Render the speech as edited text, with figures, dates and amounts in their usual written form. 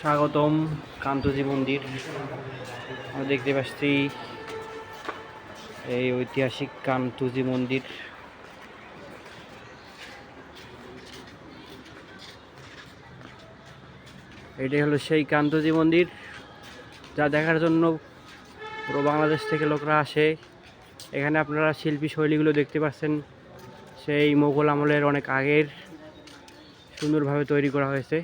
স্বাগতম কান্তজি মন্দির। আমরা দেখতে পাচ্ছি এই ঐতিহাসিক কান্তজি মন্দির। এটাই হলো সেই কান্তজি মন্দির, যা দেখার জন্য পুরো বাংলাদেশ থেকে লোকরা আসে। এখানে আপনারা শিল্পী শৈলীগুলো দেখতে পাচ্ছেন, সেই মোগল আমলের অনেক আগের, সুন্দরভাবে তৈরি করা হয়েছে।